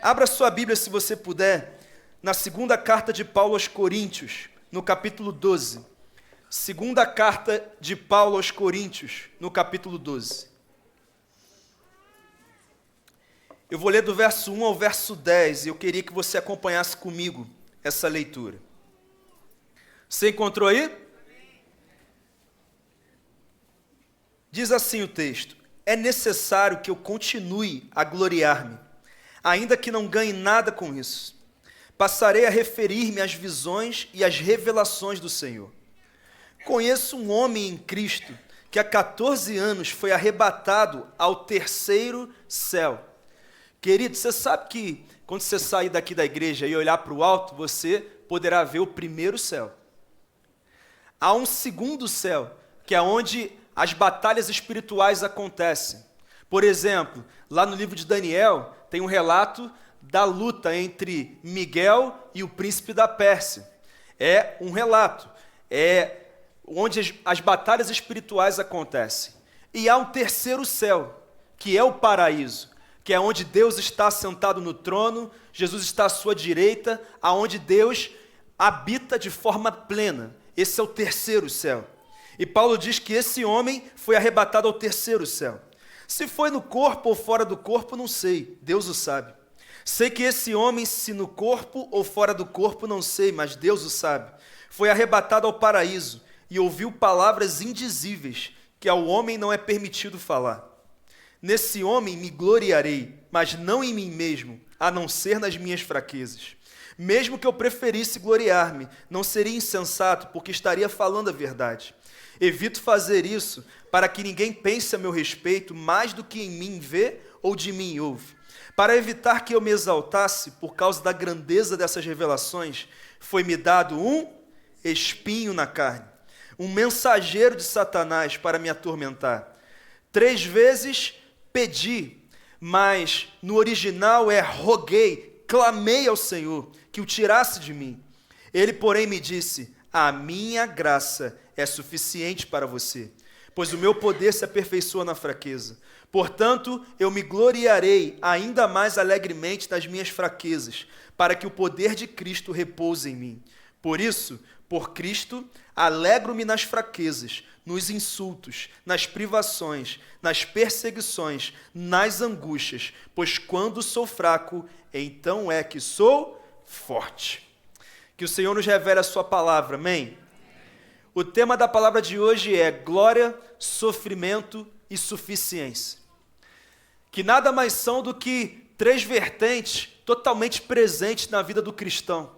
Abra sua Bíblia, se você puder, na segunda carta de Paulo aos Coríntios, no capítulo 12. Segunda carta de Paulo aos Coríntios, no capítulo 12. Eu vou ler do verso 1 ao verso 10 e eu queria que você acompanhasse comigo essa leitura. Você encontrou aí? Diz assim o texto: é necessário que eu continue a gloriar-me, ainda que não ganhe nada com isso. Passarei a referir-me às visões e às revelações do Senhor. Conheço um homem em Cristo que há 14 anos foi arrebatado ao terceiro céu. Querido, você sabe que quando você sair daqui da igreja e olhar para o alto, você poderá ver o primeiro céu. Há um segundo céu, que é onde as batalhas espirituais acontecem. Por exemplo, lá no livro de Daniel, tem um relato da luta entre Miguel e o príncipe da Pérsia. É um relato, onde as batalhas espirituais acontecem. E há um terceiro céu, que é o paraíso, que é onde Deus está sentado no trono, Jesus está à sua direita, aonde Deus habita de forma plena. Esse é o terceiro céu. E Paulo diz que esse homem foi arrebatado ao terceiro céu. Se foi no corpo ou fora do corpo, não sei, Deus o sabe. Sei que esse homem, se no corpo ou fora do corpo, não sei, mas Deus o sabe. Foi arrebatado ao paraíso e ouviu palavras indizíveis que ao homem não é permitido falar. Nesse homem me gloriarei, mas não em mim mesmo, a não ser nas minhas fraquezas. Mesmo que eu preferisse gloriar-me, não seria insensato, porque estaria falando a verdade. Evito fazer isso para que ninguém pense a meu respeito mais do que em mim vê ou de mim ouve. Para evitar que eu me exaltasse por causa da grandeza dessas revelações, foi-me dado um espinho na carne, um mensageiro de Satanás para me atormentar. 3 vezes pedi, mas no original roguei, clamei ao Senhor que o tirasse de mim. Ele, porém, me disse: a minha graça é suficiente para você, pois o meu poder se aperfeiçoa na fraqueza. Portanto, eu me gloriarei ainda mais alegremente das minhas fraquezas, para que o poder de Cristo repouse em mim. Por isso, por Cristo, alegro-me nas fraquezas, nos insultos, nas privações, nas perseguições, nas angústias, pois quando sou fraco, então é que sou forte. Que o Senhor nos revele a sua palavra, amém? O tema da palavra de hoje é glória, sofrimento e suficiência. Que nada mais são do que 3 vertentes totalmente presentes na vida do cristão.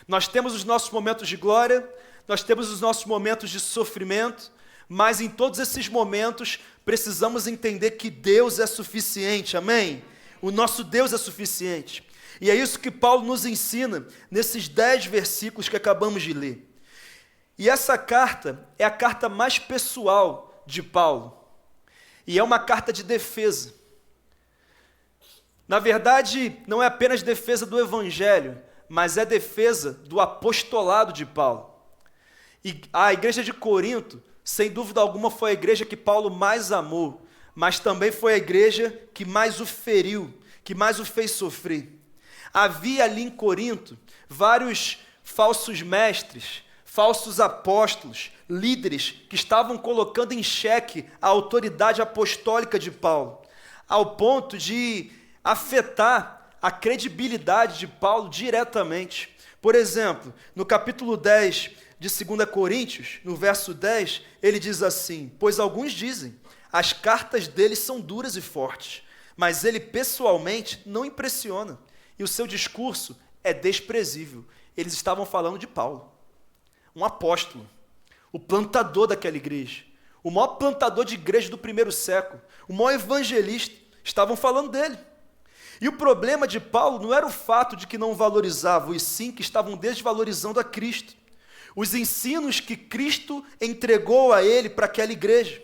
Nós temos os nossos momentos de glória, nós temos os nossos momentos de sofrimento, mas em todos esses momentos precisamos entender que Deus é suficiente, amém? O nosso Deus é suficiente. E é isso que Paulo nos ensina nesses 10 versículos que acabamos de ler. E essa carta é a carta mais pessoal de Paulo. E é uma carta de defesa. Na verdade, não é apenas defesa do evangelho, mas é defesa do apostolado de Paulo. E a igreja de Corinto, sem dúvida alguma, foi a igreja que Paulo mais amou, mas também foi a igreja que mais o feriu, que mais o fez sofrer. Havia ali em Corinto vários falsos mestres, falsos apóstolos, líderes que estavam colocando em xeque a autoridade apostólica de Paulo, ao ponto de afetar a credibilidade de Paulo diretamente. Por exemplo, no capítulo 10 de 2 Coríntios, no verso 10, ele diz assim: pois alguns dizem, as cartas dele são duras e fortes, mas ele pessoalmente não impressiona, e o seu discurso é desprezível. Eles estavam falando de Paulo, um apóstolo, o plantador daquela igreja, o maior plantador de igreja do primeiro século, o maior evangelista. Estavam falando dele. E o problema de Paulo não era o fato de que não valorizavam, e sim que estavam desvalorizando a Cristo. Os ensinos que Cristo entregou a ele para aquela igreja.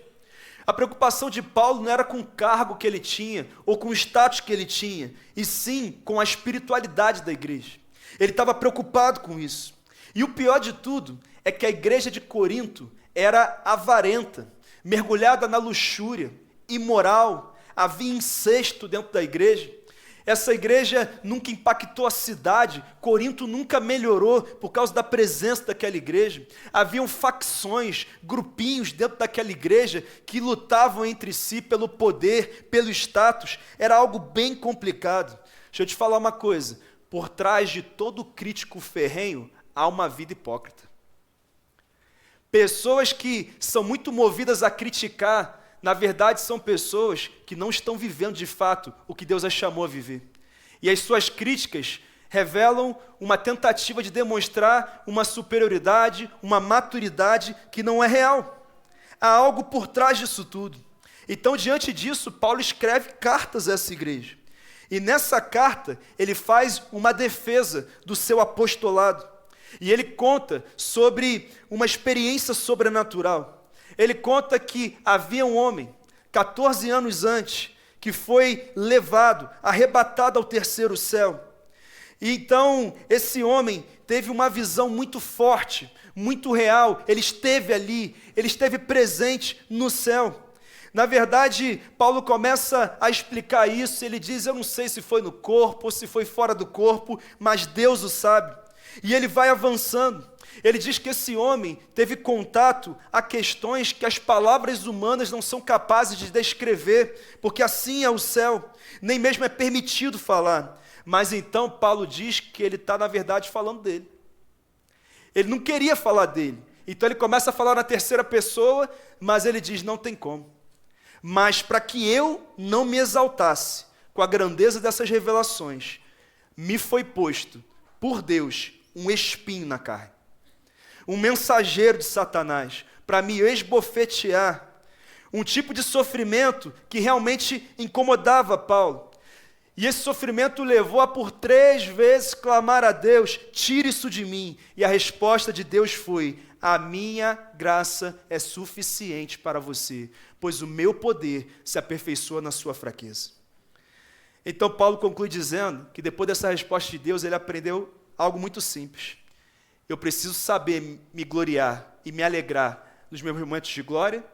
A preocupação de Paulo não era com o cargo que ele tinha, ou com o status que ele tinha, e sim com a espiritualidade da igreja. Ele estava preocupado com isso. E o pior de tudo é que a igreja de Corinto era avarenta, mergulhada na luxúria, imoral, havia incesto dentro da igreja. Essa igreja nunca impactou a cidade, Corinto nunca melhorou por causa da presença daquela igreja. Haviam facções, grupinhos dentro daquela igreja que lutavam entre si pelo poder, pelo status. Era algo bem complicado. Deixa eu te falar uma coisa, por trás de todo crítico ferrenho, há uma vida hipócrita. Pessoas que são muito movidas a criticar, na verdade, são pessoas que não estão vivendo de fato o que Deus as chamou a viver. E as suas críticas revelam uma tentativa de demonstrar uma superioridade, uma maturidade que não é real. Há algo por trás disso tudo. Então, diante disso, Paulo escreve cartas a essa igreja. E nessa carta, ele faz uma defesa do seu apostolado. E ele conta sobre uma experiência sobrenatural. Ele conta que havia um homem, 14 anos antes, que foi levado, arrebatado ao terceiro céu. E então, esse homem teve uma visão muito forte, muito real. Ele esteve ali, ele esteve presente no céu. Na verdade, Paulo começa a explicar isso. Ele diz, eu não sei se foi no corpo ou se foi fora do corpo, mas Deus o sabe. E ele vai avançando. Ele diz que esse homem teve contato a questões que as palavras humanas não são capazes de descrever, porque assim é o céu, nem mesmo é permitido falar. Mas então Paulo diz que ele está, na verdade, falando dele. Ele não queria falar dele. Então ele começa a falar na terceira pessoa, mas ele diz, não tem como. Mas para que eu não me exaltasse com a grandeza dessas revelações, me foi posto, por Deus, um espinho na carne. Um mensageiro de Satanás, para me esbofetear, um tipo de sofrimento que realmente incomodava Paulo. E esse sofrimento levou a por 3 vezes clamar a Deus, tire isso de mim. E a resposta de Deus foi, a minha graça é suficiente para você, pois o meu poder se aperfeiçoa na sua fraqueza. Então Paulo conclui dizendo que depois dessa resposta de Deus, ele aprendeu algo muito simples. Eu preciso saber me gloriar e me alegrar nos meus momentos de glória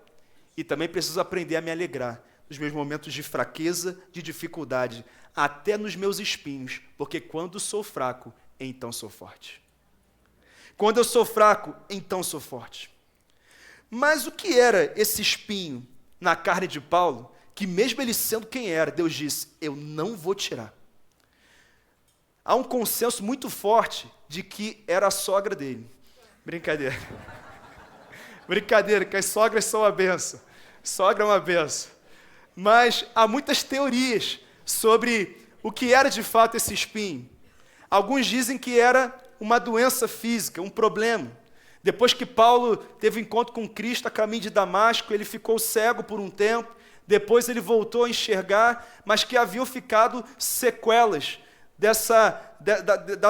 e também preciso aprender a me alegrar nos meus momentos de fraqueza, de dificuldade, até nos meus espinhos, porque quando sou fraco, então sou forte. Quando eu sou fraco, então sou forte. Mas o que era esse espinho na carne de Paulo, que mesmo ele sendo quem era, Deus disse, eu não vou tirar. Há um consenso muito forte de que era a sogra dele. Brincadeira. Brincadeira, que as sogras são uma benção. Sogra é uma benção. Mas há muitas teorias sobre o que era de fato esse espinho. Alguns dizem que era uma doença física, um problema. Depois que Paulo teve um encontro com Cristo a caminho de Damasco, ele ficou cego por um tempo, depois ele voltou a enxergar, mas que haviam ficado sequelas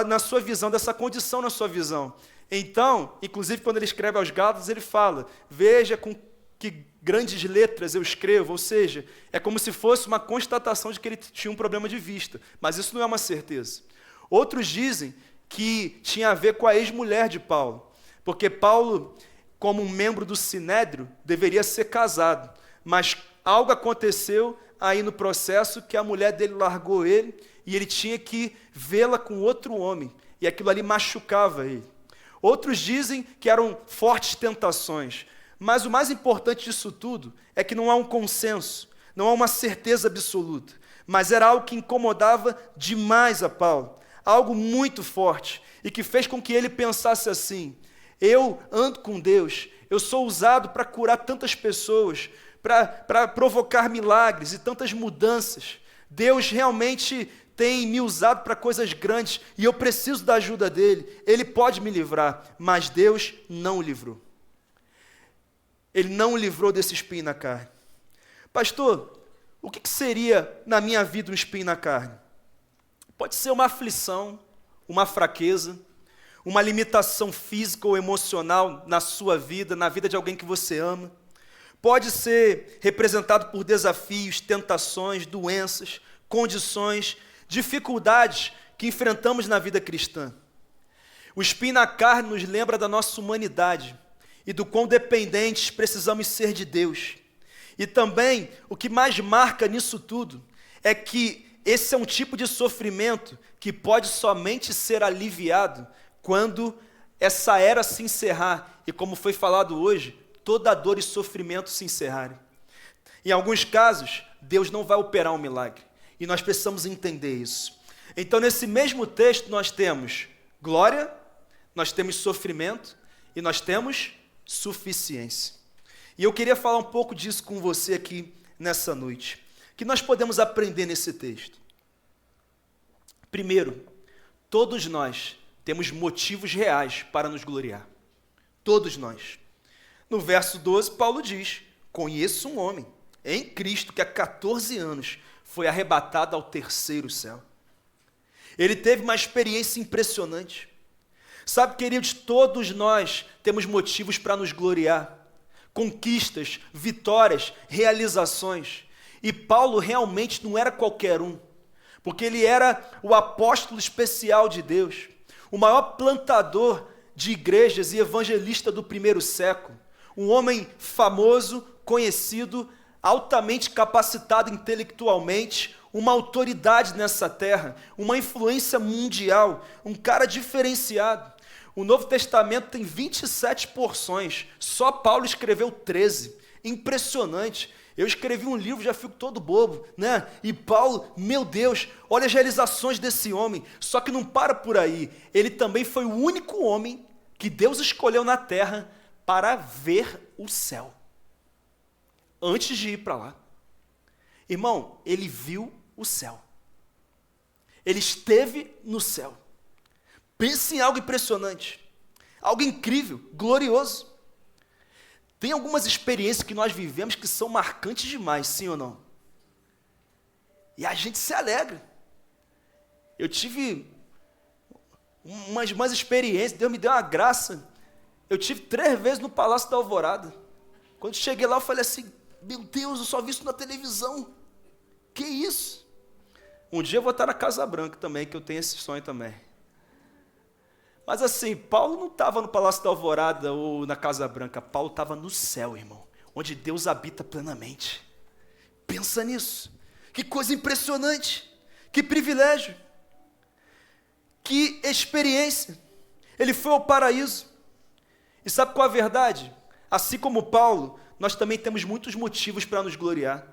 na sua visão, dessa condição na sua visão. Então, inclusive quando ele escreve aos Gálatas, ele fala, veja com que grandes letras eu escrevo, ou seja, é como se fosse uma constatação de que ele tinha um problema de vista, mas isso não é uma certeza. Outros dizem que tinha a ver com a ex-mulher de Paulo, porque Paulo, como um membro do Sinédrio, deveria ser casado, mas algo aconteceu aí no processo que a mulher dele largou ele e ele tinha que vê-la com outro homem, e aquilo ali machucava ele. Outros dizem que eram fortes tentações, mas o mais importante disso tudo é que não há um consenso, não há uma certeza absoluta, mas era algo que incomodava demais a Paulo, algo muito forte, e que fez com que ele pensasse assim, eu ando com Deus, eu sou usado para curar tantas pessoas, para provocar milagres e tantas mudanças, Deus realmente tem me usado para coisas grandes, e eu preciso da ajuda dele, ele pode me livrar, mas Deus não o livrou. Ele não o livrou desse espinho na carne. Pastor, o que seria na minha vida um espinho na carne? Pode ser uma aflição, uma fraqueza, uma limitação física ou emocional na sua vida, na vida de alguém que você ama. Pode ser representado por desafios, tentações, doenças, condições, dificuldades que enfrentamos na vida cristã. O espinho na carne nos lembra da nossa humanidade e do quão dependentes precisamos ser de Deus. E também, o que mais marca nisso tudo é que esse é um tipo de sofrimento que pode somente ser aliviado quando essa era se encerrar e, como foi falado hoje, toda dor e sofrimento se encerrarem. Em alguns casos, Deus não vai operar um milagre e nós precisamos entender isso. Então, nesse mesmo texto, nós temos glória, nós temos sofrimento e nós temos suficiência. E eu queria falar um pouco disso com você aqui nessa noite. O que nós podemos aprender nesse texto? Primeiro, todos nós temos motivos reais para nos gloriar. Todos nós. No verso 12, Paulo diz: conheço um homem em Cristo que há 14 anos foi arrebatado ao terceiro céu. Ele teve uma experiência impressionante. Sabe, queridos, todos nós temos motivos para nos gloriar. Conquistas, vitórias, realizações. E Paulo realmente não era qualquer um, porque ele era o apóstolo especial de Deus, o maior plantador de igrejas e evangelista do primeiro século, um homem famoso, conhecido, altamente capacitado intelectualmente, uma autoridade nessa terra, uma influência mundial, um cara diferenciado. O Novo Testamento tem 27 porções, só Paulo escreveu 13, impressionante. Eu escrevi um livro, já fico todo bobo, né? E Paulo, meu Deus, olha as realizações desse homem. Só que não para por aí. Ele também foi o único homem que Deus escolheu na terra para ver o céu, antes de ir para lá. Irmão, ele viu o céu. Ele esteve no céu. Pense em algo impressionante, algo incrível, glorioso. Tem algumas experiências que nós vivemos que são marcantes demais, sim ou não? E a gente se alegra. Eu tive umas experiências, Deus me deu uma graça. Eu tive 3 vezes no Palácio da Alvorada. Quando cheguei lá, eu falei assim: meu Deus, eu só vi isso na televisão. Que isso? Um dia eu vou estar na Casa Branca também, que eu tenho esse sonho também. Mas assim, Paulo não estava no Palácio da Alvorada ou na Casa Branca. Paulo estava no céu, irmão, onde Deus habita plenamente. Pensa nisso. Que coisa impressionante. Que privilégio. Que experiência. Ele foi ao paraíso. E sabe qual é a verdade? Assim como Paulo, nós também temos muitos motivos para nos gloriar.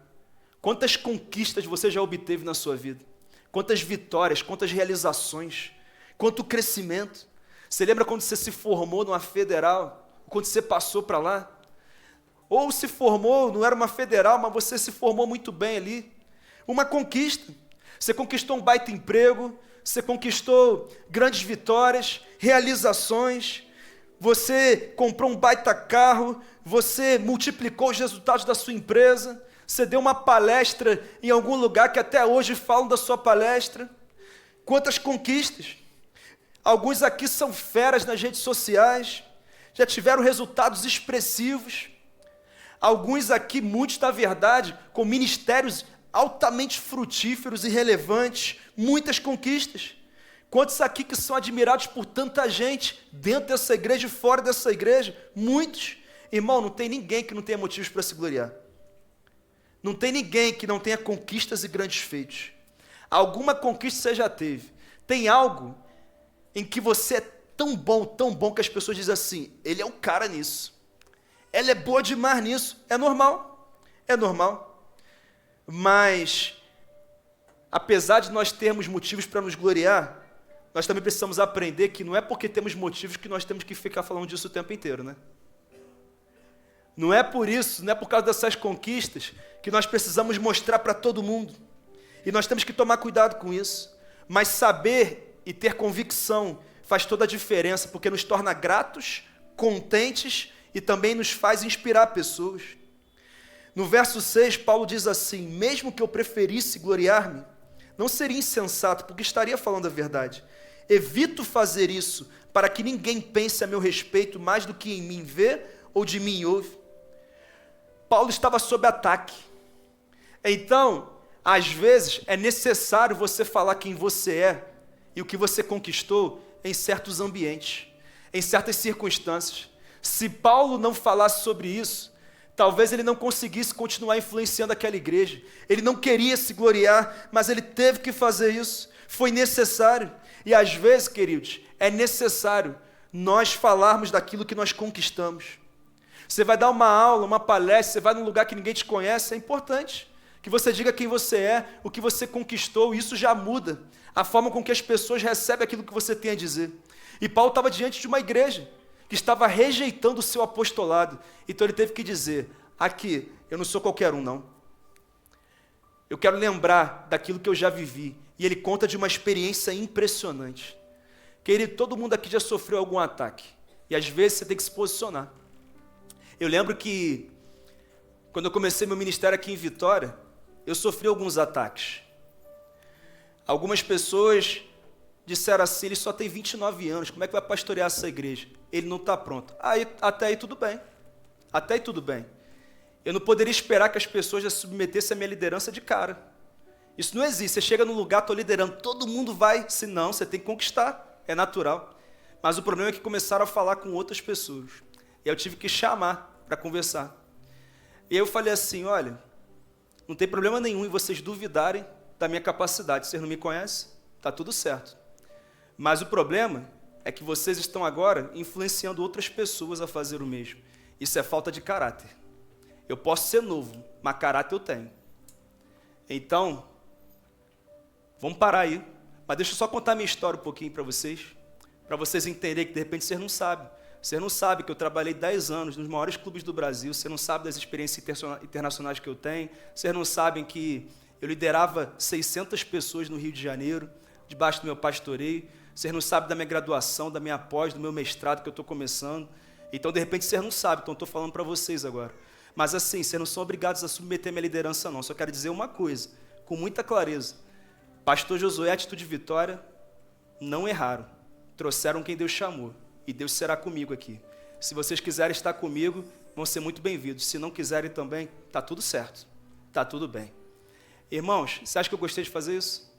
Quantas conquistas você já obteve na sua vida? Quantas vitórias, quantas realizações, quanto crescimento. Você lembra quando você se formou numa federal? Quando você passou para lá? Ou se formou, não era uma federal, mas você se formou muito bem ali. Uma conquista. Você conquistou um baita emprego, você conquistou grandes vitórias, realizações, você comprou um baita carro, você multiplicou os resultados da sua empresa, você deu uma palestra em algum lugar que até hoje falam da sua palestra. Quantas conquistas! Alguns aqui são feras nas redes sociais, já tiveram resultados expressivos. Alguns aqui, muitos na verdade, com ministérios altamente frutíferos e relevantes, muitas conquistas. Quantos aqui que são admirados por tanta gente, dentro dessa igreja e fora dessa igreja? Muitos. Irmão, não tem ninguém que não tenha motivos para se gloriar. Não tem ninguém que não tenha conquistas e grandes feitos. Alguma conquista você já teve. Tem algo em que você é tão bom, que as pessoas dizem assim: ele é o cara nisso. Ela é boa demais nisso. É normal. É normal. Mas, apesar de nós termos motivos para nos gloriar, nós também precisamos aprender que não é porque temos motivos que nós temos que ficar falando disso o tempo inteiro, né? Não é por isso, não é por causa dessas conquistas que nós precisamos mostrar para todo mundo. E nós temos que tomar cuidado com isso. Mas saber e ter convicção faz toda a diferença, porque nos torna gratos, contentes e também nos faz inspirar pessoas. No verso 6, Paulo diz assim: mesmo que eu preferisse gloriar-me, não seria insensato, porque estaria falando a verdade. Evito fazer isso, para que ninguém pense a meu respeito mais do que em mim vê ou de mim ouve. Paulo estava sob ataque. Então, às vezes, é necessário você falar quem você é e o que você conquistou em certos ambientes, em certas circunstâncias. Se Paulo não falasse sobre isso, Talvez ele não conseguisse continuar influenciando aquela igreja. Ele não queria se gloriar, mas ele teve que fazer isso. Foi necessário. E às vezes, queridos, é necessário nós falarmos daquilo que nós conquistamos. Você vai dar uma aula, uma palestra, você vai num lugar que ninguém te conhece, é importante que você diga quem você é, o que você conquistou. Isso já muda a forma com que as pessoas recebem aquilo que você tem a dizer. E Paulo estava diante de uma igreja que estava rejeitando o seu apostolado. Então ele teve que dizer, aqui, eu não sou qualquer um, não. Eu quero lembrar daquilo que eu já vivi. E ele conta de uma experiência impressionante. Querido, todo mundo aqui já sofreu algum ataque. E às vezes você tem que se posicionar. Eu lembro que, quando eu comecei meu ministério aqui em Vitória, eu sofri alguns ataques. Algumas pessoas disseram assim, ele só tem 29 anos, como é que vai pastorear essa igreja? Ele não está pronto. Até aí tudo bem. Até aí tudo bem. Eu não poderia esperar que as pessoas já se submetessem à minha liderança de cara. Isso não existe. Você chega num lugar, estou liderando, todo mundo vai. Se não, você tem que conquistar. É natural. Mas o problema é que começaram a falar com outras pessoas. E eu tive que chamar para conversar. E eu falei assim, olha, não tem problema nenhum em vocês duvidarem da minha capacidade. Vocês não me conhecem? Está tudo certo. Mas o problema é que vocês estão agora influenciando outras pessoas a fazer o mesmo. Isso é falta de caráter. Eu posso ser novo, mas caráter eu tenho. Então, vamos parar aí. Mas deixa eu só contar minha história um pouquinho para vocês entenderem que de repente vocês não sabem. Você não sabe que eu trabalhei 10 anos nos maiores clubes do Brasil, você não sabe das experiências internacionais que eu tenho, vocês não sabem que eu liderava 600 pessoas no Rio de Janeiro, debaixo do meu pastoreio, vocês não sabem da minha graduação, da minha pós, do meu mestrado que eu estou começando. Então, de repente, vocês não sabem, então estou falando para vocês agora. Mas assim, vocês não são obrigados a submeter minha liderança, não. Só quero dizer uma coisa, com muita clareza. Pastor Josué, Atitude Vitória, não erraram. Trouxeram quem Deus chamou. E Deus será comigo aqui. Se vocês quiserem estar comigo, vão ser muito bem-vindos. Se não quiserem também, está tudo certo. Está tudo bem. Irmãos, você acha que eu gostei de fazer isso?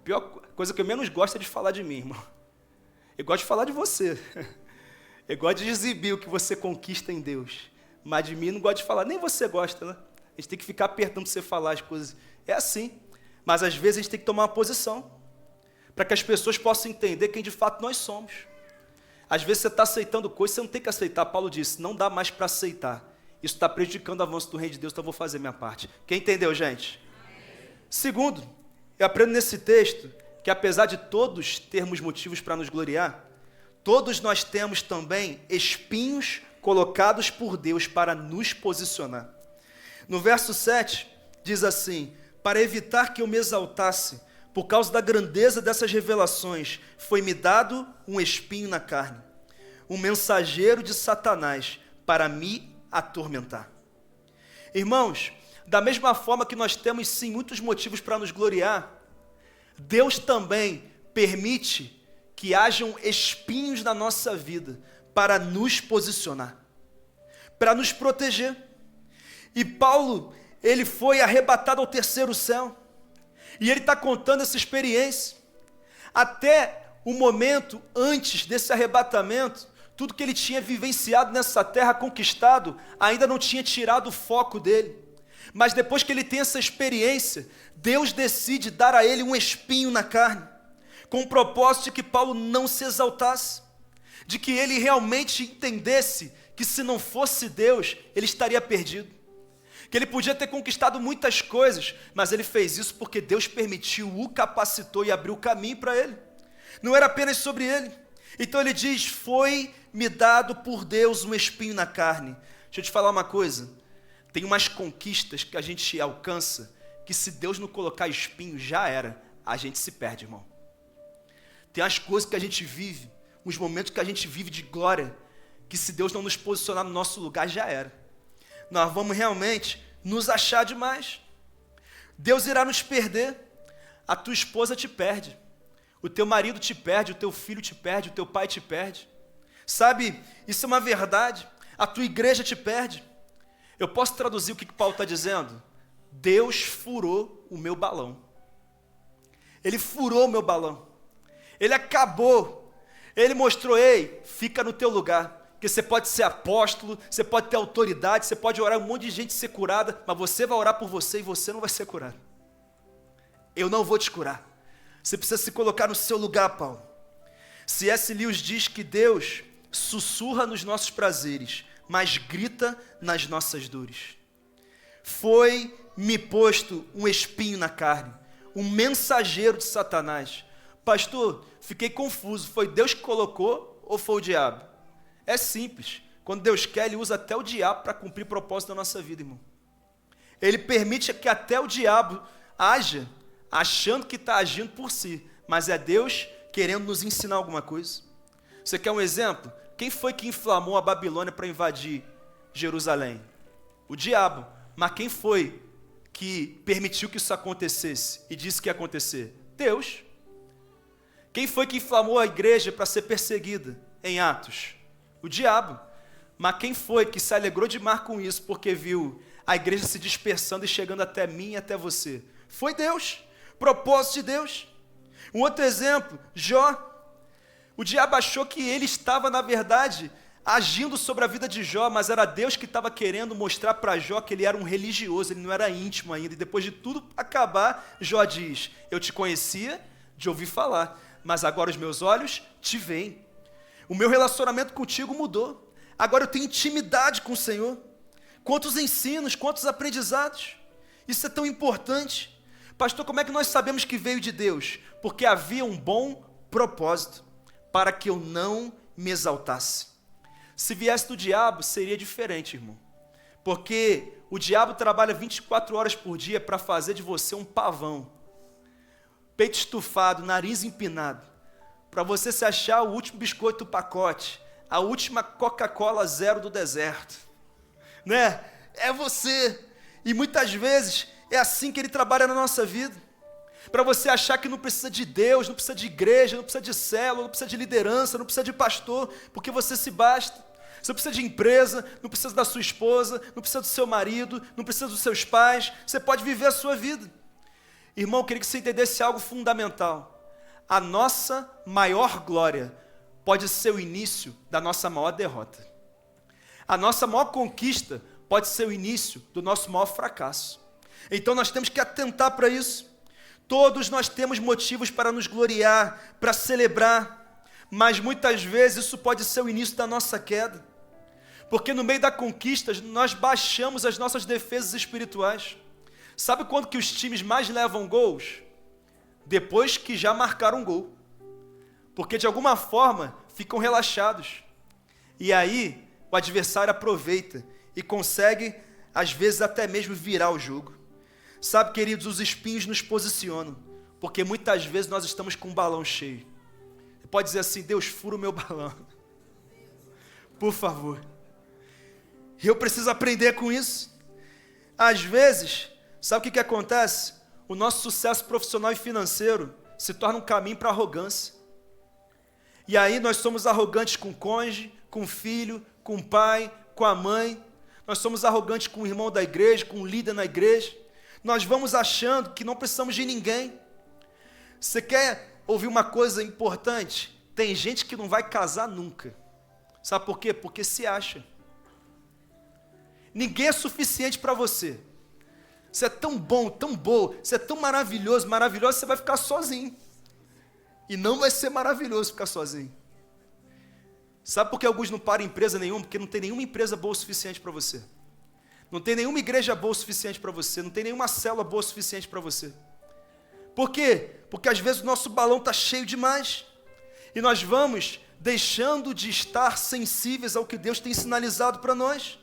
A pior coisa que eu menos gosto é de falar de mim, irmão. Eu gosto de falar de você. Eu gosto de exibir o que você conquista em Deus. Mas de mim não gosto de falar. Nem você gosta, né? A gente tem que ficar apertando para você falar as coisas. É assim. Mas às vezes a gente tem que tomar uma posição. Para que as pessoas possam entender quem de fato nós somos. Às vezes você está aceitando coisas, você não tem que aceitar. Paulo disse, não dá mais para aceitar. Isso está prejudicando o avanço do reino de Deus, então eu vou fazer minha parte. Quem entendeu, gente? Segundo, eu aprendo nesse texto que apesar de todos termos motivos para nos gloriar, todos nós temos também espinhos colocados por Deus para nos posicionar. No verso 7, diz assim, para evitar que eu me exaltasse, por causa da grandeza dessas revelações, foi-me dado um espinho na carne, um mensageiro de Satanás para me atormentar. Irmãos, da mesma forma que nós temos sim muitos motivos para nos gloriar, Deus também permite que hajam espinhos na nossa vida para nos posicionar, para nos proteger. E Paulo, ele foi arrebatado ao terceiro céu. E ele está contando essa experiência. Até o momento antes desse arrebatamento, tudo que ele tinha vivenciado nessa terra, conquistado, ainda não tinha tirado o foco dele. Mas depois que ele tem essa experiência, Deus decide dar a ele um espinho na carne, com o propósito de que Paulo não se exaltasse, de que ele realmente entendesse que se não fosse Deus, ele estaria perdido. Que ele podia ter conquistado muitas coisas, mas ele fez isso porque Deus permitiu, o capacitou e abriu o caminho para ele. Não era apenas sobre ele. Então ele diz, foi-me dado por Deus um espinho na carne. Deixa eu te falar uma coisa, tem umas conquistas que a gente alcança, que se Deus não colocar espinho, já era, a gente se perde, irmão. Tem as coisas que a gente vive, os momentos que a gente vive de glória, que se Deus não nos posicionar no nosso lugar, já era. Nós vamos realmente nos achar demais. Deus irá nos perder. A tua esposa te perde. O teu marido te perde, o teu filho te perde, o teu pai te perde. Sabe, isso é uma verdade. A tua igreja te perde. Eu posso traduzir o que Paulo está dizendo? Deus furou o meu balão. Ele furou o meu balão. Ele acabou. Ele mostrou, ei, fica no teu lugar. Porque você pode ser apóstolo, você pode ter autoridade, você pode orar um monte de gente ser curada, mas você vai orar por você e você não vai ser curado. Eu não vou te curar. Você precisa se colocar no seu lugar, Paulo. C.S. Lewis diz que Deus sussurra nos nossos prazeres, mas grita nas nossas dores. Foi-me posto um espinho na carne, um mensageiro de Satanás. Pastor, fiquei confuso, foi Deus que colocou ou foi o diabo? É simples, quando Deus quer, Ele usa até o diabo para cumprir o propósito da nossa vida, irmão. Ele permite que até o diabo haja, achando que está agindo por si, mas é Deus querendo nos ensinar alguma coisa. Você quer um exemplo? Quem foi que inflamou a Babilônia para invadir Jerusalém? O diabo. Mas quem foi que permitiu que isso acontecesse e disse que ia acontecer? Deus. Quem foi que inflamou a igreja para ser perseguida em Atos? O diabo. Mas quem foi que se alegrou demais com isso porque viu a igreja se dispersando e chegando até mim e até você? Foi Deus. Propósito de Deus. Um outro exemplo, Jó. O diabo achou que ele estava, na verdade, agindo sobre a vida de Jó, mas era Deus que estava querendo mostrar para Jó que ele era um religioso, ele não era íntimo ainda. E depois de tudo acabar, Jó diz: eu te conhecia de ouvir falar, mas agora os meus olhos te veem. O meu relacionamento contigo mudou. Agora eu tenho intimidade com o Senhor. Quantos ensinos, quantos aprendizados. Isso é tão importante. Pastor, como é que nós sabemos que veio de Deus? Porque havia um bom propósito, para que eu não me exaltasse. Se viesse do diabo, seria diferente, irmão. Porque o diabo trabalha 24 horas por dia para fazer de você um pavão. Peito estufado, nariz empinado. Para você se achar o último biscoito do pacote, a última Coca-Cola zero do deserto. Né? É você. E muitas vezes é assim que ele trabalha na nossa vida. Para você achar que não precisa de Deus, não precisa de igreja, não precisa de célula, não precisa de liderança, não precisa de pastor, porque você se basta. Você não precisa de empresa, não precisa da sua esposa, não precisa do seu marido, não precisa dos seus pais. Você pode viver a sua vida. Irmão, eu queria que você entendesse algo fundamental. A nossa maior glória pode ser o início da nossa maior derrota. A nossa maior conquista pode ser o início do nosso maior fracasso. Então nós temos que atentar para isso. Todos nós temos motivos para nos gloriar, para celebrar, mas muitas vezes isso pode ser o início da nossa queda. Porque no meio da conquista nós baixamos as nossas defesas espirituais. Sabe quando que os times mais levam gols? Depois que já marcaram um gol. Porque de alguma forma ficam relaxados. E aí o adversário aproveita e consegue, às vezes, até mesmo virar o jogo. Sabe, queridos, os espinhos nos posicionam, porque muitas vezes nós estamos com um balão cheio. Você pode dizer assim: Deus, fura o meu balão. Por favor. Eu preciso aprender com isso. Às vezes, sabe o que acontece? O nosso sucesso profissional e financeiro se torna um caminho para a arrogância. E aí nós somos arrogantes com o cônjuge, com o filho, com o pai, com a mãe. Nós somos arrogantes com o irmão da igreja, com o líder na igreja. Nós vamos achando que não precisamos de ninguém. Você quer ouvir uma coisa importante? Tem gente que não vai casar nunca. Sabe por quê? Porque se acha. Ninguém é suficiente para você. Você é tão bom, tão boa, você é tão maravilhoso, maravilhoso, você vai ficar sozinho. E não vai ser maravilhoso ficar sozinho. Sabe por que alguns não param em empresa nenhuma? Porque não tem nenhuma empresa boa o suficiente para você. Não tem nenhuma igreja boa o suficiente para você. Não tem nenhuma célula boa o suficiente para você. Por quê? Porque às vezes o nosso balão está cheio demais. E nós vamos deixando de estar sensíveis ao que Deus tem sinalizado para nós.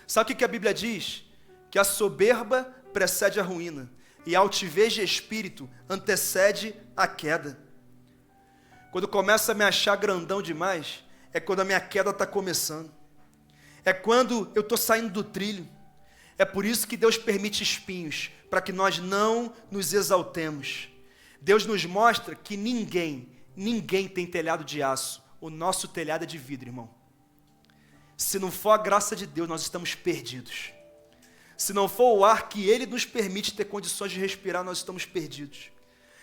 Sabe o que a Bíblia diz? Que a soberba precede a ruína. E a altivez de espírito antecede a queda. Quando começa a me achar grandão demais, é quando a minha queda está começando. É quando eu estou saindo do trilho. É por isso que Deus permite espinhos, para que nós não nos exaltemos. Deus nos mostra que ninguém tem telhado de aço. O nosso telhado é de vidro, irmão. Se não for a graça de Deus, nós estamos perdidos. Se não for o ar que Ele nos permite ter condições de respirar, nós estamos perdidos.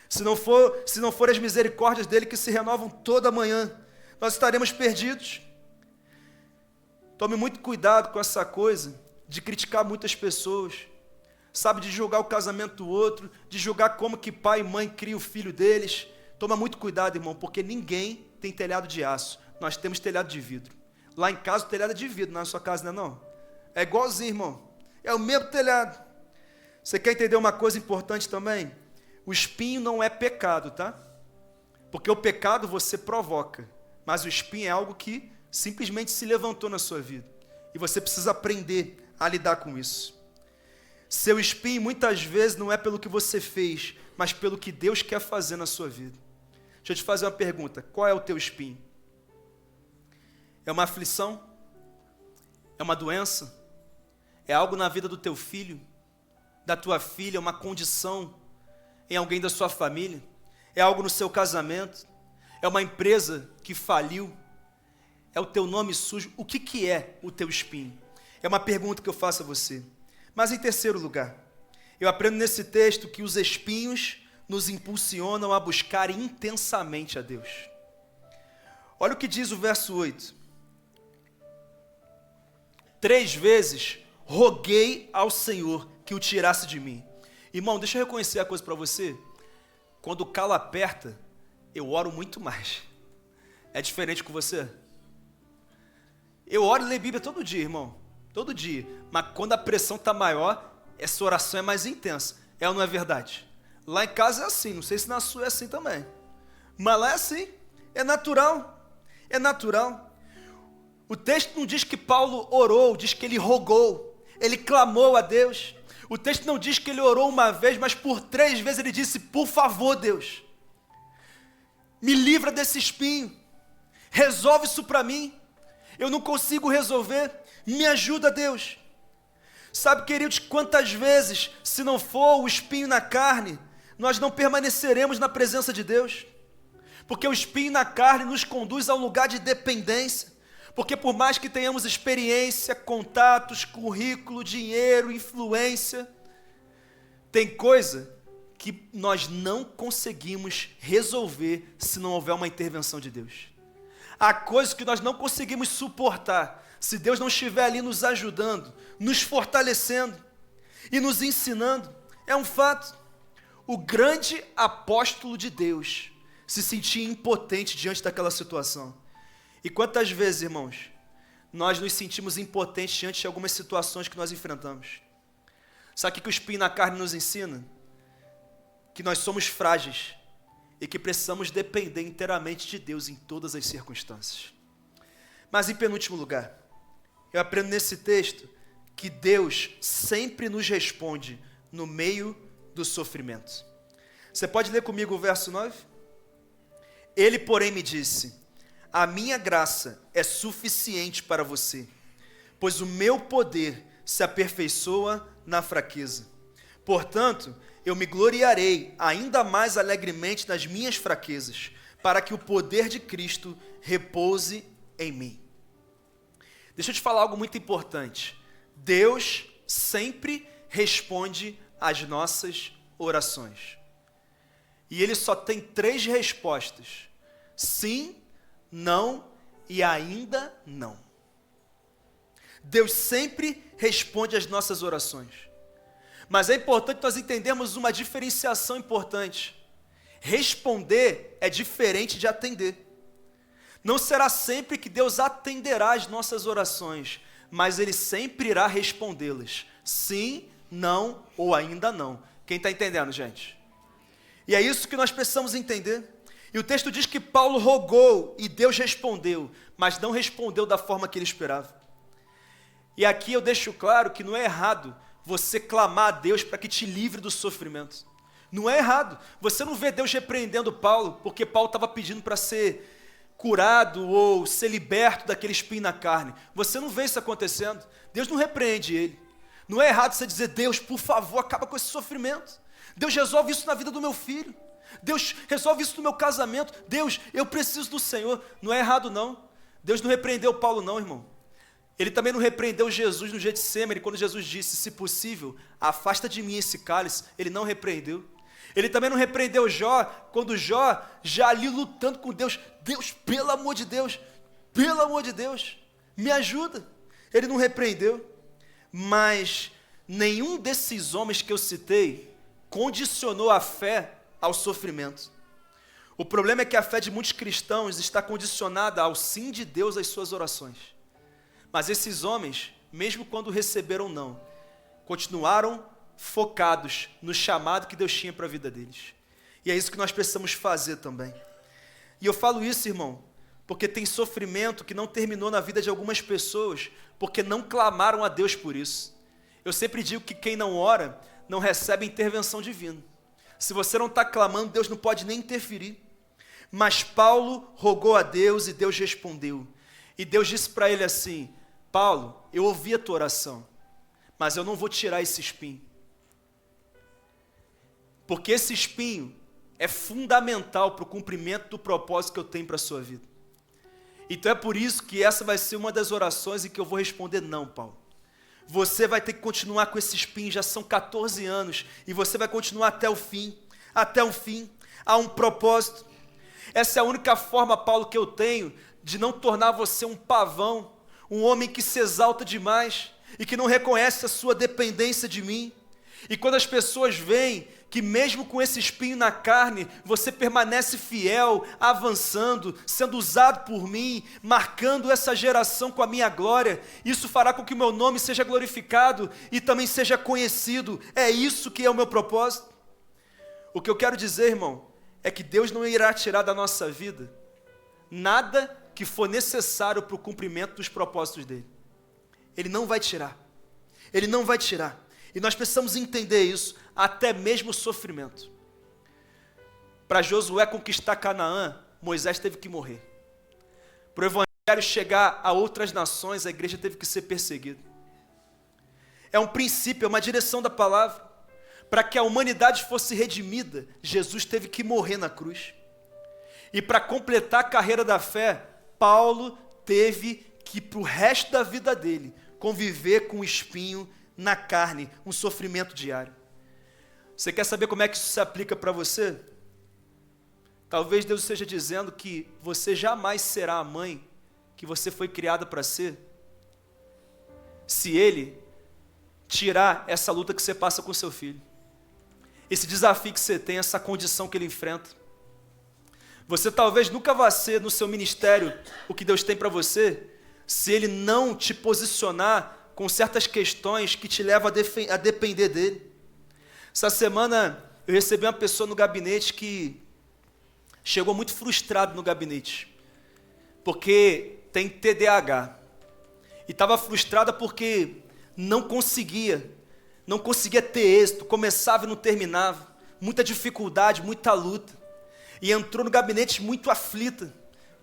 Se não for as misericórdias dEle que se renovam toda manhã, nós estaremos perdidos. Tome muito cuidado com essa coisa de criticar muitas pessoas, sabe, de julgar o casamento do outro, de julgar como que pai e mãe criam o filho deles. Toma muito cuidado, irmão, porque ninguém tem telhado de aço. Nós temos telhado de vidro. Lá em casa o telhado é de vidro, na sua casa não é não? É igualzinho, irmão. É o mesmo telhado. Você quer entender uma coisa importante também? O espinho não é pecado, tá? Porque o pecado você provoca, mas o espinho é algo que simplesmente se levantou na sua vida. E você precisa aprender a lidar com isso. Seu espinho muitas vezes não é pelo que você fez, mas pelo que Deus quer fazer na sua vida. Deixa eu te fazer uma pergunta. Qual é o teu espinho? É uma aflição? É uma doença? É algo na vida do teu filho? Da tua filha? Uma condição em alguém da sua família? É algo no seu casamento? É uma empresa que faliu? É o teu nome sujo? O que é o teu espinho? É uma pergunta que eu faço a você. Mas em terceiro lugar, eu aprendo nesse texto que os espinhos nos impulsionam a buscar intensamente a Deus. Olha o que diz o verso 8. 3 vezes roguei ao Senhor que o tirasse de mim. Irmão, deixa eu reconhecer a coisa para você. Quando o calo aperta, eu oro muito mais. É diferente com você? Eu oro e leio Bíblia todo dia, irmão. Todo dia. Mas quando a pressão está maior, essa oração é mais intensa. É ou não é verdade? Lá em casa é assim. Não sei se na sua é assim também. Mas lá é assim. É natural. É natural. O texto não diz que Paulo orou, diz que ele rogou. Ele clamou a Deus. O texto não diz que ele orou uma vez, mas por 3 vezes ele disse: por favor, Deus, me livra desse espinho. Resolve isso para mim. Eu não consigo resolver. Me ajuda, Deus. Sabe, queridos, quantas vezes, se não for o espinho na carne, nós não permaneceremos na presença de Deus? Porque o espinho na carne nos conduz a um lugar de dependência. Porque por mais que tenhamos experiência, contatos, currículo, dinheiro, influência, tem coisa que nós não conseguimos resolver se não houver uma intervenção de Deus. Há coisas que nós não conseguimos suportar se Deus não estiver ali nos ajudando, nos fortalecendo e nos ensinando. É um fato. O grande apóstolo de Deus se sentia impotente diante daquela situação. E quantas vezes, irmãos, nós nos sentimos impotentes diante de algumas situações que nós enfrentamos? Sabe o que o espinho na carne nos ensina? Que nós somos frágeis e que precisamos depender inteiramente de Deus em todas as circunstâncias. Mas em penúltimo lugar, eu aprendo nesse texto que Deus sempre nos responde no meio do sofrimento. Você pode ler comigo o verso 9? Ele, porém, me disse: a minha graça é suficiente para você, pois o meu poder se aperfeiçoa na fraqueza. Portanto, eu me gloriarei ainda mais alegremente nas minhas fraquezas, para que o poder de Cristo repouse em mim. Deixa eu te falar algo muito importante. Deus sempre responde às nossas orações. E Ele só tem 3 respostas: sim, não e ainda não. Deus sempre responde às nossas orações. Mas é importante nós entendermos uma diferenciação importante. Responder é diferente de atender. Não será sempre que Deus atenderá às nossas orações, mas Ele sempre irá respondê-las. Sim, não ou ainda não. Quem está entendendo, gente? E é isso que nós precisamos entender. E o texto diz que Paulo rogou e Deus respondeu, mas não respondeu da forma que ele esperava. E aqui eu deixo claro que não é errado você clamar a Deus para que te livre do sofrimento. Não é errado. Você não vê Deus repreendendo Paulo, porque Paulo estava pedindo para ser curado ou ser liberto daquele espinho na carne. Você não vê isso acontecendo. Deus não repreende ele. Não é errado você dizer: Deus, por favor, acaba com esse sofrimento. Deus, resolve isso na vida do meu filho. Deus, resolve isso no meu casamento. Deus, eu preciso do Senhor. Não é errado, não. Deus não repreendeu Paulo, não, irmão. Ele também não repreendeu Jesus no Getsêmani, quando Jesus disse: se possível, afasta de mim esse cálice. Ele não repreendeu. Ele também não repreendeu Jó, quando Jó, já ali lutando com Deus: Deus, pelo amor de Deus, me ajuda. Ele não repreendeu. Mas nenhum desses homens que eu citei condicionou a fé ao sofrimento. O problema é que a fé de muitos cristãos está condicionada ao sim de Deus às suas orações. Mas esses homens, mesmo quando receberam não, continuaram focados no chamado que Deus tinha para a vida deles. E é isso que nós precisamos fazer também. E eu falo isso, irmão, porque tem sofrimento que não terminou na vida de algumas pessoas, porque não clamaram a Deus por isso. Eu sempre digo que quem não ora, não recebe intervenção divina. Se você não está clamando, Deus não pode nem interferir. Mas Paulo rogou a Deus e Deus respondeu. E Deus disse para ele assim: Paulo, eu ouvi a tua oração, mas eu não vou tirar esse espinho. Porque esse espinho é fundamental para o cumprimento do propósito que eu tenho para a sua vida. Então é por isso que essa vai ser uma das orações em que eu vou responder não, Paulo. Você vai ter que continuar com esse espinho, já são 14 anos, e você vai continuar até o fim. Até o fim. Há um propósito. Essa é a única forma, Paulo, que eu tenho de não tornar você um pavão, um homem que se exalta demais e que não reconhece a sua dependência de mim. E quando as pessoas veem que mesmo com esse espinho na carne, você permanece fiel, avançando, sendo usado por mim, marcando essa geração com a minha glória, isso fará com que o meu nome seja glorificado e também seja conhecido. É isso que é o meu propósito. O que eu quero dizer, irmão, é que Deus não irá tirar da nossa vida nada que for necessário para o cumprimento dos propósitos dele. Ele não vai tirar. Ele não vai tirar. E nós precisamos entender isso, até mesmo o sofrimento. Para Josué conquistar Canaã, Moisés teve que morrer. Para o evangelho chegar a outras nações, a igreja teve que ser perseguida. É um princípio, é uma direção da palavra. Para que a humanidade fosse redimida, Jesus teve que morrer na cruz. E para completar a carreira da fé, Paulo teve que, para o resto da vida dele, conviver com o espinho na carne, um sofrimento diário. Você quer saber como é que isso se aplica para você? Talvez Deus esteja dizendo que você jamais será a mãe que você foi criada para ser, se Ele tirar essa luta que você passa com seu filho, esse desafio que você tem, essa condição que ele enfrenta. Você talvez nunca vá ser no seu ministério o que Deus tem para você, se Ele não te posicionar com certas questões que te levam a depender dele. Essa semana eu recebi uma pessoa no gabinete que chegou muito frustrado no gabinete, porque tem TDAH, e estava frustrada porque não conseguia ter êxito, começava e não terminava, muita dificuldade, muita luta, e entrou no gabinete muito aflita,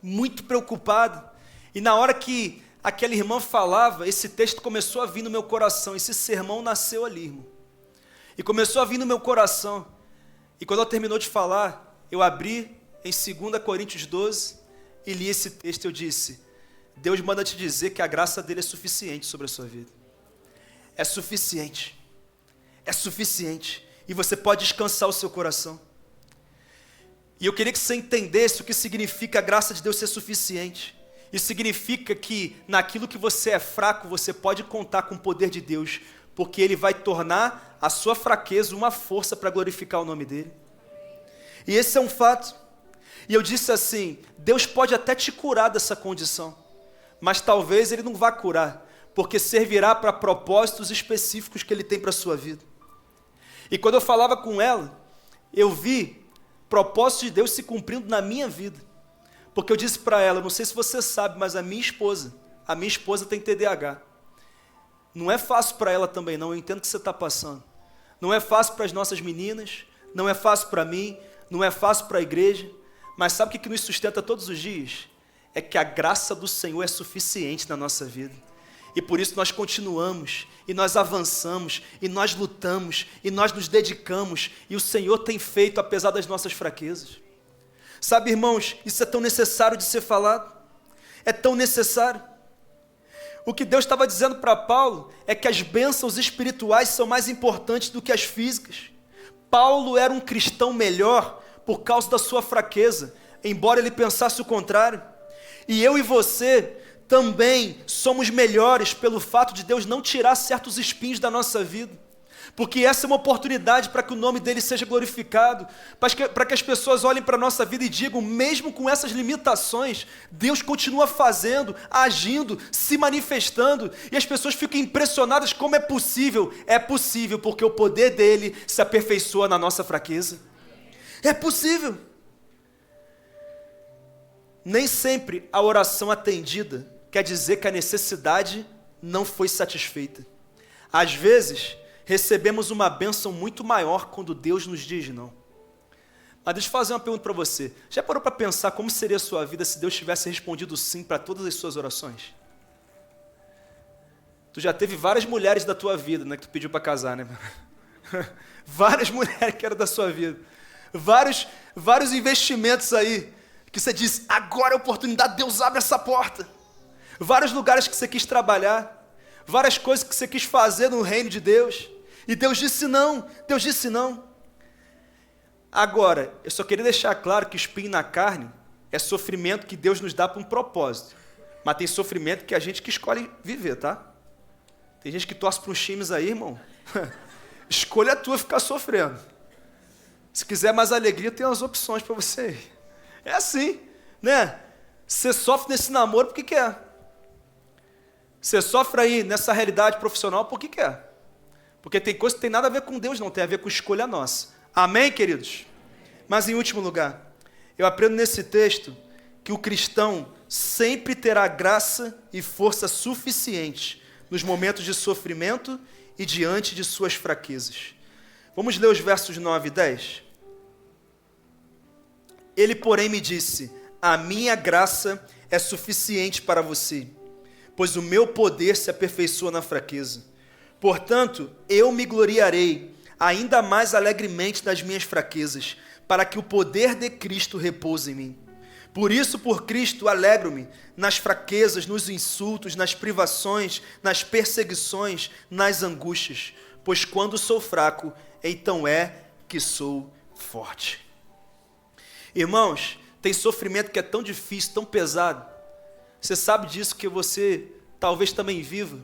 muito preocupada, e na hora que aquela irmã falava, esse texto começou a vir no meu coração, esse sermão nasceu ali, irmão. E começou a vir no meu coração. E quando ela terminou de falar, eu abri em 2 Coríntios 12 e li esse texto e eu disse: Deus manda te dizer que a graça dele é suficiente sobre a sua vida. É suficiente. É suficiente. E você pode descansar o seu coração. E eu queria que você entendesse o que significa a graça de Deus ser suficiente. Isso significa que naquilo que você é fraco, você pode contar com o poder de Deus, porque Ele vai tornar a sua fraqueza uma força para glorificar o nome dEle. E esse é um fato. E eu disse assim, Deus pode até te curar dessa condição, mas talvez Ele não vá curar, porque servirá para propósitos específicos que Ele tem para a sua vida. E quando eu falava com ela, eu vi propósitos de Deus se cumprindo na minha vida. Porque eu disse para ela, não sei se você sabe, mas a minha esposa tem TDAH. Não é fácil para ela também não, eu entendo o que você está passando. Não é fácil para as nossas meninas, não é fácil para mim, não é fácil para a igreja, mas sabe o que nos sustenta todos os dias? É que a graça do Senhor é suficiente na nossa vida. E por isso nós continuamos, e nós avançamos, e nós lutamos, e nós nos dedicamos, e o Senhor tem feito apesar das nossas fraquezas. Sabe, irmãos, isso é tão necessário de ser falado, é tão necessário. O que Deus estava dizendo para Paulo é que as bênçãos espirituais são mais importantes do que as físicas. Paulo era um cristão melhor por causa da sua fraqueza, embora ele pensasse o contrário. E eu e você também somos melhores pelo fato de Deus não tirar certos espinhos da nossa vida. Porque essa é uma oportunidade para que o nome dele seja glorificado, para que as pessoas olhem para a nossa vida e digam, mesmo com essas limitações, Deus continua fazendo, agindo, se manifestando, e as pessoas ficam impressionadas como é possível. É possível porque o poder dele se aperfeiçoa na nossa fraqueza. É possível. Nem sempre a oração atendida quer dizer que a necessidade não foi satisfeita. Às vezes, recebemos uma bênção muito maior quando Deus nos diz não. Mas deixa eu fazer uma pergunta para você. Já parou para pensar como seria a sua vida se Deus tivesse respondido sim para todas as suas orações? Tu já teve várias mulheres da tua vida, né, que tu pediu para casar, né? Várias mulheres que eram da sua vida. Vários investimentos aí, que você disse, agora é a oportunidade, Deus abre essa porta. Vários lugares que você quis trabalhar. Várias coisas que você quis fazer no reino de Deus, e Deus disse não, Deus disse não. Agora, eu só queria deixar claro que espinho na carne é sofrimento que Deus nos dá para um propósito, mas tem sofrimento que a gente que escolhe viver, tá? Tem gente que torce para uns times aí, irmão, escolha a tua ficar sofrendo. Se quiser mais alegria, tem umas opções para você. É assim, né? Você sofre nesse namoro porque quer. Você sofre aí nessa realidade profissional por que quer? Porque tem coisa que tem nada a ver com Deus, não tem a ver com escolha nossa. Amém, queridos? Mas em último lugar, eu aprendo nesse texto que o cristão sempre terá graça e força suficiente nos momentos de sofrimento e diante de suas fraquezas. Vamos ler os versos 9 e 10? Ele, porém, me disse, a minha graça é suficiente para você, pois o meu poder se aperfeiçoa na fraqueza. Portanto, eu me gloriarei ainda mais alegremente nas minhas fraquezas, para que o poder de Cristo repouse em mim. Por isso, por Cristo, alegro-me nas fraquezas, nos insultos, nas privações, nas perseguições, nas angústias, pois quando sou fraco, então é que sou forte. Irmãos, tem sofrimento que é tão difícil, tão pesado. Você sabe disso que você talvez também viva.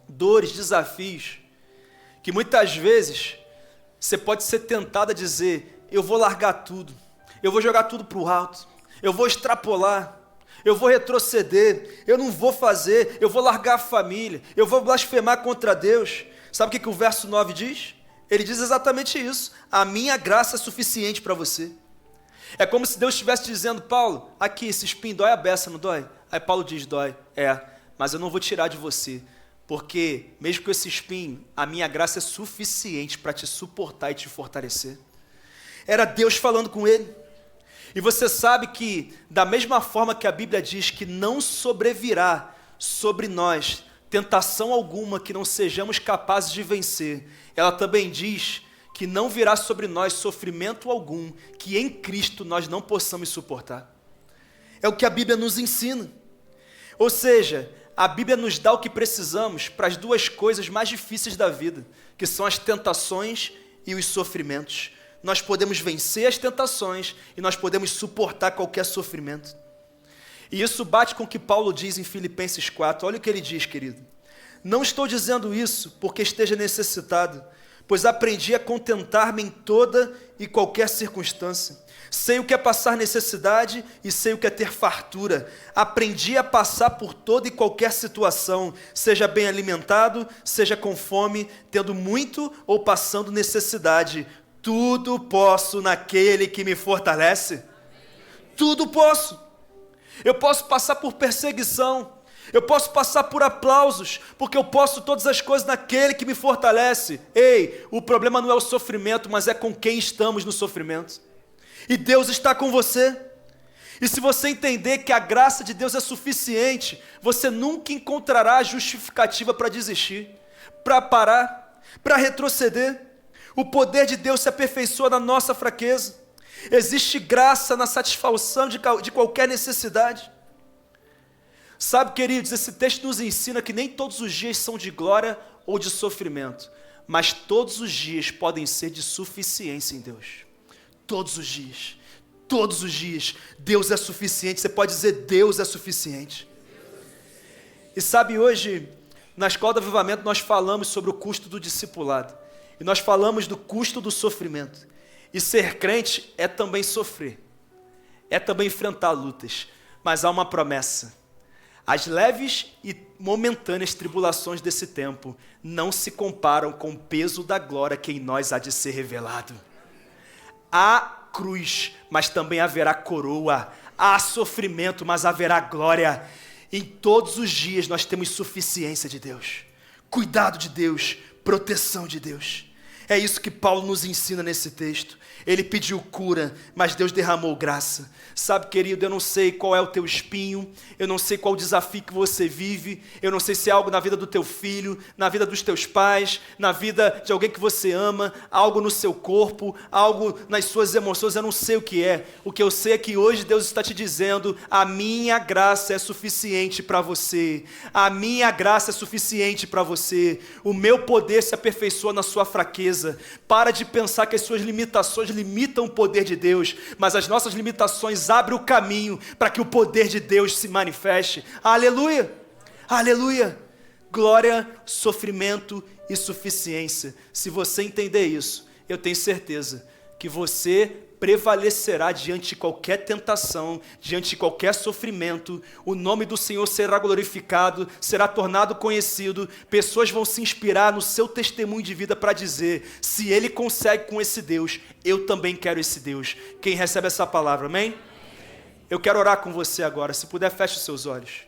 Dores, desafios, que muitas vezes você pode ser tentado a dizer, eu vou largar tudo, eu vou jogar tudo para o alto, eu vou extrapolar, eu vou retroceder, eu não vou fazer, eu vou largar a família, eu vou blasfemar contra Deus. Sabe o que o verso 9 diz? Ele diz exatamente isso, a minha graça é suficiente para você. É como se Deus estivesse dizendo, Paulo, aqui esse espinho dói a beça, não dói? Aí Paulo diz, dói, mas eu não vou tirar de você, porque mesmo com esse espinho, a minha graça é suficiente para te suportar e te fortalecer. Era Deus falando com ele. E você sabe que, da mesma forma que a Bíblia diz que não sobrevirá sobre nós tentação alguma que não sejamos capazes de vencer, ela também diz que não virá sobre nós sofrimento algum que em Cristo nós não possamos suportar. É o que a Bíblia nos ensina. Ou seja, a Bíblia nos dá o que precisamos para as duas coisas mais difíceis da vida, que são as tentações e os sofrimentos. Nós podemos vencer as tentações e nós podemos suportar qualquer sofrimento. E isso bate com o que Paulo diz em Filipenses 4. Olha o que ele diz, querido. Não estou dizendo isso porque esteja necessitado, pois aprendi a contentar-me em toda e qualquer circunstância. Sei o que é passar necessidade e sei o que é ter fartura. Aprendi a passar por toda e qualquer situação, seja bem alimentado, seja com fome, tendo muito ou passando necessidade. Tudo posso naquele que me fortalece. Tudo posso. Eu posso passar por perseguição. Eu posso passar por aplausos, porque eu posso todas as coisas naquele que me fortalece. Ei, o problema não é o sofrimento, mas é com quem estamos no sofrimento. E Deus está com você. E se você entender que a graça de Deus é suficiente, você nunca encontrará justificativa para desistir, para parar, para retroceder. O poder de Deus se aperfeiçoa na nossa fraqueza. Existe graça na satisfação de qualquer necessidade. Sabe, queridos, esse texto nos ensina que nem todos os dias são de glória ou de sofrimento, mas todos os dias podem ser de suficiência em Deus. Todos os dias, Deus é suficiente. Você pode dizer, Deus é suficiente. E sabe, hoje, na Escola do Avivamento, nós falamos sobre o custo do discipulado. E nós falamos do custo do sofrimento. E ser crente é também sofrer. É também enfrentar lutas. Mas há uma promessa. As leves e momentâneas tribulações desse tempo não se comparam com o peso da glória que em nós há de ser revelado. Há cruz, mas também haverá coroa. Há sofrimento, mas haverá glória. Em todos os dias nós temos suficiência de Deus, cuidado de Deus, proteção de Deus. É isso que Paulo nos ensina nesse texto. Ele pediu cura, mas Deus derramou graça. Sabe, querido, eu não sei qual é o teu espinho, eu não sei qual o desafio que você vive, eu não sei se é algo na vida do teu filho, na vida dos teus pais, na vida de alguém que você ama, algo no seu corpo, algo nas suas emoções, eu não sei o que é. O que eu sei é que hoje Deus está te dizendo: a minha graça é suficiente para você, a minha graça é suficiente para você, o meu poder se aperfeiçoa na sua fraqueza. Para de pensar que as suas limitações limitam o poder de Deus, mas as nossas limitações abrem o caminho para que o poder de Deus se manifeste. Aleluia! Aleluia! Glória, sofrimento e suficiência. Se você entender isso, eu tenho certeza que você prevalecerá diante de qualquer tentação, diante de qualquer sofrimento. O nome do Senhor será glorificado, será tornado conhecido, pessoas vão se inspirar no seu testemunho de vida para dizer: se ele consegue com esse Deus, eu também quero esse Deus. Quem recebe essa palavra, amém? Eu quero orar com você agora, se puder feche os seus olhos.